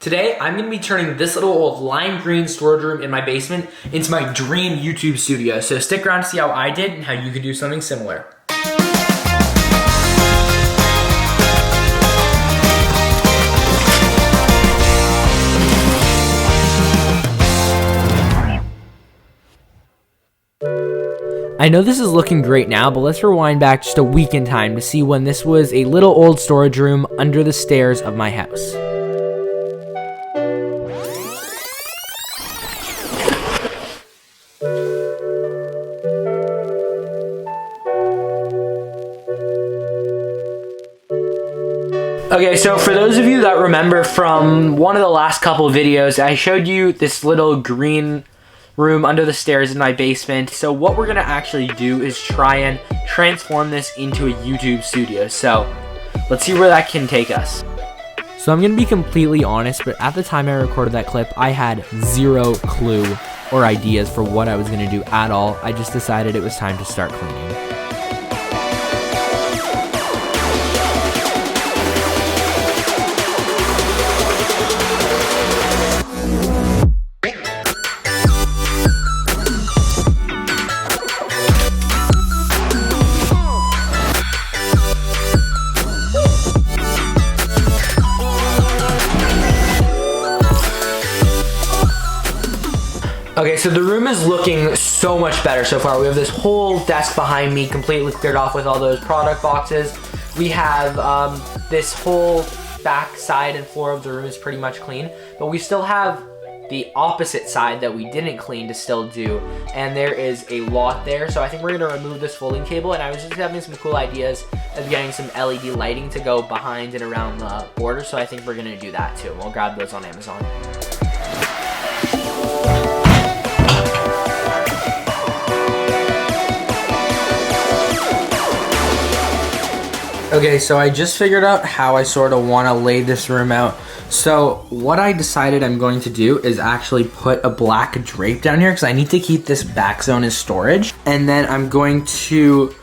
Today, I'm going to be turning this little old lime green storage room in my basement into my dream YouTube studio. So stick around to see how I did and how you could do something similar. I know this is looking great now, but let's rewind back just a week in time to see when this was a little old storage room under the stairs of my house. Okay, so for those of you that remember from one of the last couple of videos, I showed you this little green room under the stairs in my basement. So what we're gonna actually do is try and transform this into a YouTube studio. So let's see where that can take us. So I'm gonna be completely honest, but at the time I recorded that clip, I had zero clue or ideas for what I was gonna do at all. I just decided it was time to start cleaning. Okay, so the room is looking so much better so far. We have this whole desk behind me completely cleared off with all those product boxes. We have this whole back side and floor of the room is pretty much clean, but we still have the opposite side that we didn't clean to still do, and there is a lot there. So I think we're gonna remove this folding table, and I was just having some cool ideas of getting some LED lighting to go behind and around the border, so I think we're gonna do that too. We'll grab those on Amazon. Okay, so I just figured out how I sort of want to lay this room out. So what I decided I'm going to do is actually put a black drape down here because I need to keep this back zone as storage. And then I'm going to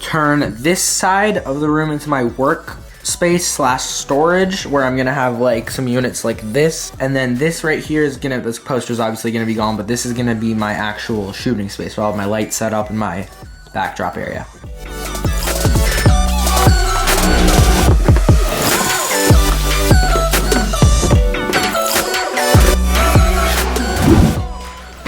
turn this side of the room into my work space slash storage, where I'm gonna have like some units like this. And then this right here is gonna, this poster's obviously gonna be gone, but this is gonna be my actual shooting space. So I'll have my lights set up in my backdrop area.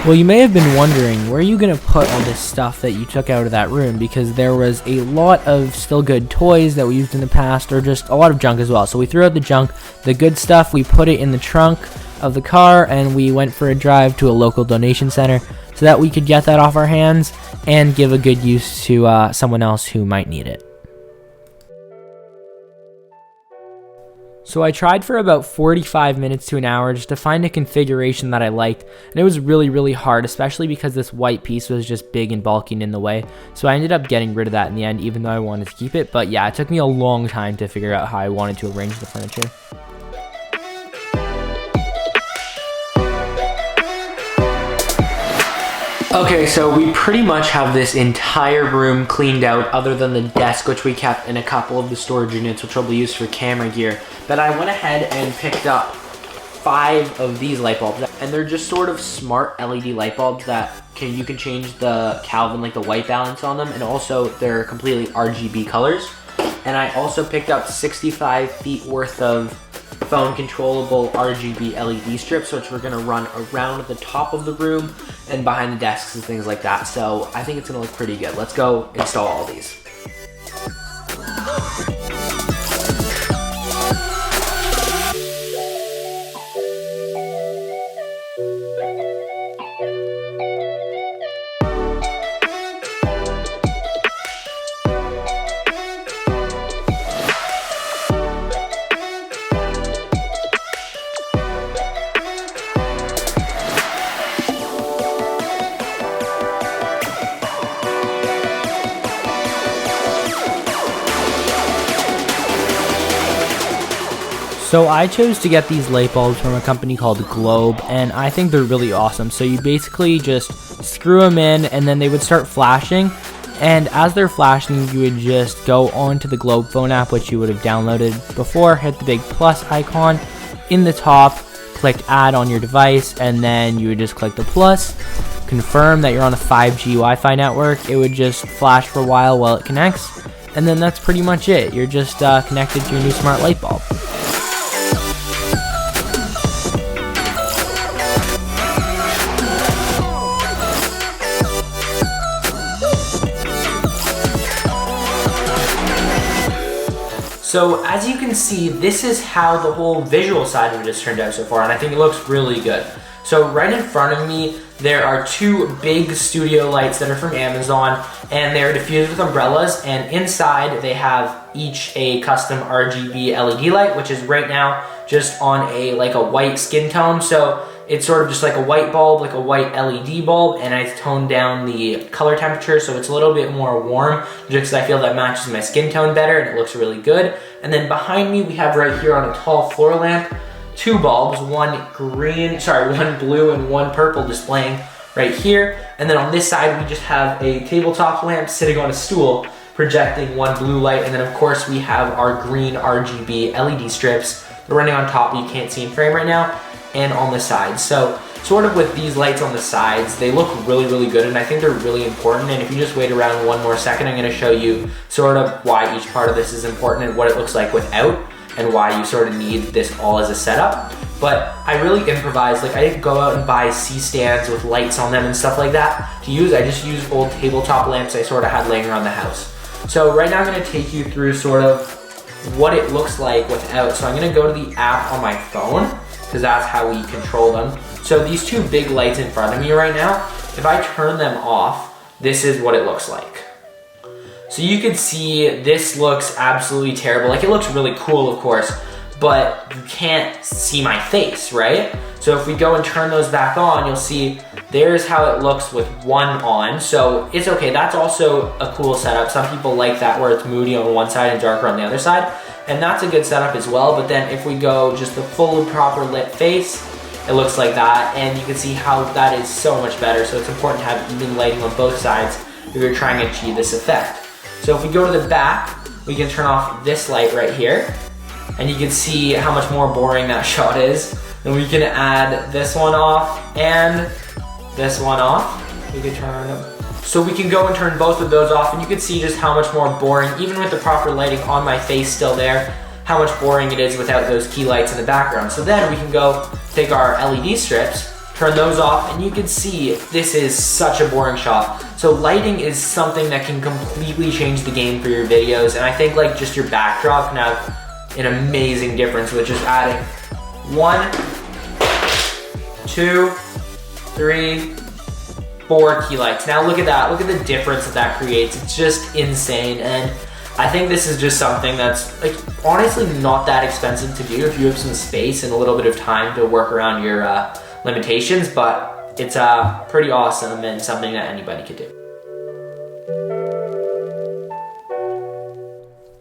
Well, you may have been wondering, where are you going to put all this stuff that you took out of that room? Because there was a lot of still good toys that we used in the past, or just a lot of junk as well. So we threw out the junk. The good stuff, we put it in the trunk of the car, and we went for a drive to a local donation center so that we could get that off our hands and give a good use to someone else who might need it. So I tried for about 45 minutes to an hour just to find a configuration that I liked, and it was really hard, especially because this white piece was just big and bulky and in the way. So I ended up getting rid of that in the end, even though I wanted to keep it. But yeah, it took me a long time to figure out how I wanted to arrange the furniture. Okay, so we pretty much have this entire room cleaned out other than the desk, which we kept in a couple of the storage units, which will be used for camera gear. But I went ahead and picked up 5 of these light bulbs, and they're just sort of smart LED light bulbs that you can change the Kelvin, like the white balance on them, and also they're completely RGB colors. And I also picked up 65 feet worth of phone controllable RGB LED strips, which we're gonna run around the top of the room and behind the desks and things like that. So I think it's gonna look pretty good. Let's go install all these. So I chose to get these light bulbs from a company called Globe, and I think they're really awesome. So you basically just screw them in, and then they would start flashing. And as they're flashing, you would just go onto the Globe phone app, which you would have downloaded before, hit the big plus icon in the top, click add on your device, and then you would just click the plus, confirm that you're on a 5G Wi-Fi network. It would just flash for a while it connects, and then that's pretty much it. You're just connected to your new smart light bulb. So as you can see, this is how the whole visual side of it has turned out so far, and I think it looks really good. So right in front of me, there are two big studio lights that are from Amazon, and they're diffused with umbrellas, and inside they have each a custom RGB LED light, which is right now just on a white skin tone. So it's sort of just like a white bulb, like a white LED bulb, and I've toned down the color temperature so it's a little bit more warm, just because I feel that matches my skin tone better and it looks really good. And then behind me, we have right here on a tall floor lamp, two bulbs, one blue and one purple displaying right here. And then on this side, we just have a tabletop lamp sitting on a stool projecting one blue light. And then of course we have our green RGB LED strips. They're running on top, but you can't see in frame right now, and on the sides. So sort of with these lights on the sides, they look really, really good, and I think they're really important. And if you just wait around one more second, I'm gonna show you sort of why each part of this is important and what it looks like without, and why you sort of need this all as a setup. But I really improvised. I didn't go out and buy C-stands with lights on them and stuff like that to use. I just used old tabletop lamps I sort of had laying around the house. So right now I'm gonna take you through sort of what it looks like without. So I'm gonna go to the app on my phone, because that's how we control them. So these two big lights in front of me right now, if I turn them off, this is what it looks like. So you can see this looks absolutely terrible. It looks really cool, of course, but you can't see my face, right? So if we go and turn those back on, you'll see there's how it looks with one on. So it's okay, that's also a cool setup. Some people like that where it's moody on one side and darker on the other side. And that's a good setup as well. But then if we go just the full proper lit face, it looks like that. And you can see how that is so much better. So it's important to have even lighting on both sides if you're trying to achieve this effect. So if we go to the back, we can turn off this light right here. And you can see how much more boring that shot is. And we can add this one off and this one off. We can turn them. So we can go and turn both of those off, and you can see just how much more boring, even with the proper lighting on my face still there, how much boring it is without those key lights in the background. So then we can go take our LED strips, turn those off, and you can see this is such a boring shot. So lighting is something that can completely change the game for your videos, and I think just your backdrop can have an amazing difference with just adding 1, 2, 3, 4 key lights. Now look at that, look at the difference that creates. It's just insane, and I think this is just something that's honestly not that expensive to do if you have some space and a little bit of time to work around your limitations, but it's pretty awesome and something that anybody could do.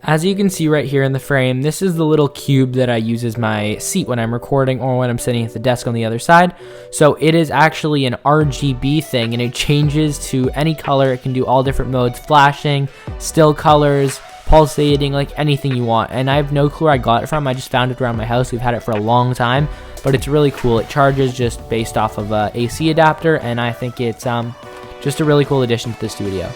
As you can see right here in the frame, this is the little cube that I use as my seat when I'm recording or when I'm sitting at the desk on the other side. So it is actually an RGB thing, and it changes to any color. It can do all different modes, flashing, still colors, pulsating, anything you want. And I have no clue where I got it from. I just found it around my house. We've had it for a long time, but it's really cool. It charges just based off of a AC adapter, and I think it's just a really cool addition to the studio.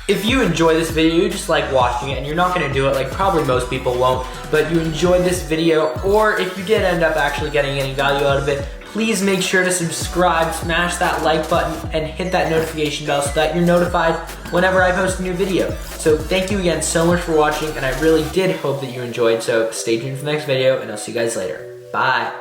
If you enjoy this video, you just like watching it, and you're not gonna do it like probably most people won't, but you enjoyed this video, or if you did end up actually getting any value out of it, please make sure to subscribe, smash that like button, and hit that notification bell so that you're notified whenever I post a new video. So thank you again so much for watching, and I really did hope that you enjoyed, so stay tuned for the next video, and I'll see you guys later. Bye.